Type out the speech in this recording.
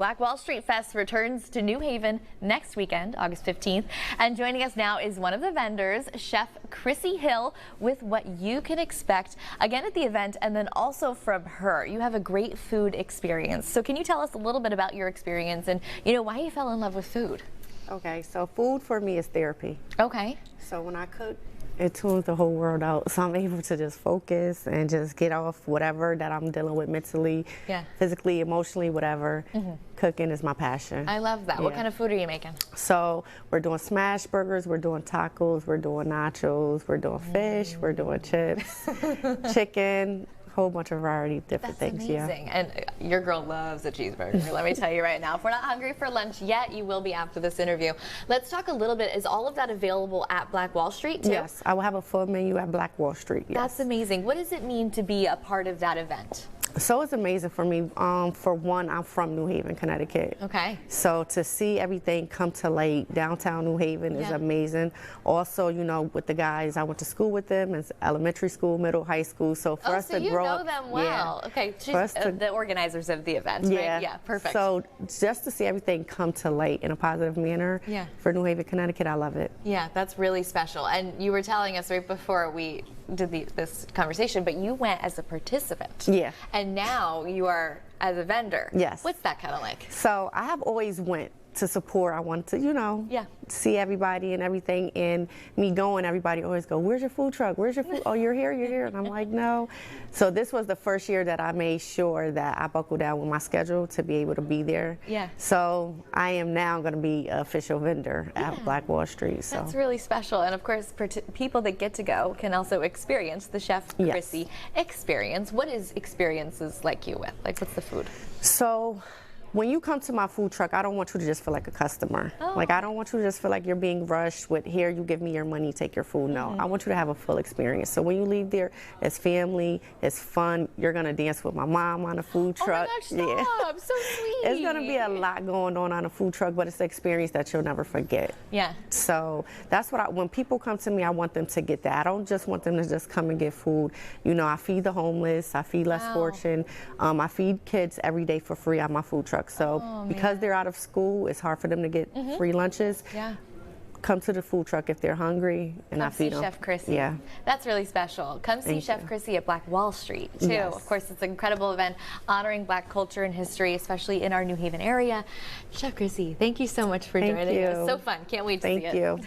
Black Wall Street Fest returns to New Haven next weekend, August 15th. And joining us now is one of the vendors, Chef Chrissy Hill, with what you can expect again at the event and then also from her. You have a great food experience. So can you tell us a little bit about your experience and, why you fell in love with food? Okay, so food for me is therapy. Okay. So when I cook, it tunes the whole world out. So I'm able to just focus and just get off whatever that I'm dealing with mentally, physically, emotionally, whatever. Cooking is my passion. I love that. What kind of food are you making? So we're doing smash burgers, we're doing tacos, we're doing nachos, we're doing fish, we're doing chips, chicken, whole bunch of variety, different things. Amazing. And your girl loves a cheeseburger. Let me tell you right now, if we're not hungry for lunch yet, you will be after this interview. Let's talk a little bit. Is all of that available at Black Wall Street too? Yes, I will have a full menu at Black Wall Street. Yes. That's amazing. What does it mean to be a part of that event? So it's amazing for me. For one, I'm from New Haven, Connecticut. Okay. So to see everything come to light downtown New Haven is amazing. Also, with the guys, I went to school with them. It's elementary school, middle, high school. So for us to grow up, you know them well. Okay. The organizers of the event, right? Yeah. Perfect. So just to see everything come to light in a positive manner for New Haven, Connecticut, I love it. Yeah, that's really special. And you were telling us right before we did this conversation, but you went as a participant. Yeah. And now you are as a vendor. Yes. What's that kind of like? So I have always went to support. I wanted to, see everybody and everything. And me going, everybody always go, "Where's your food truck? Where's your food? Oh, you're here, you're here." And I'm like, no. So this was the first year that I made sure that I buckled down with my schedule to be able to be there. Yeah. So I am now going to be an official vendor at Black Wall Street. So that's really special. And of course, people that get to go can also experience the Chef Chrissy experience. What is experiences like you with? Like, what's the food? So when you come to my food truck, I don't want you to just feel like a customer. Like, I don't want you to just feel like you're being rushed with, here, you give me your money, take your food. No, I want you to have a full experience. So when you leave there, it's family, it's fun. You're going to dance with my mom on a food truck. Oh my gosh, stop. So sweet. It's going to be a lot going on a food truck, but it's an experience that you'll never forget. Yeah. So that's what when people come to me, I want them to get that. I don't just want them to just come and get food. I feed the homeless, I feed less fortunate. I feed kids every day for free on my food truck. So because they're out of school, it's hard for them to get free lunches. Yeah. Come to the food truck if they're hungry, and I feed them. Chef Chrissy. Yeah. That's really special. Come see Chef Chrissy at Black Wall Street, too. Yes. Of course, it's an incredible event honoring Black culture and history, especially in our New Haven area. Chef Chrissy, thank you so much for joining us. So fun. Can't wait to see it. Thank you.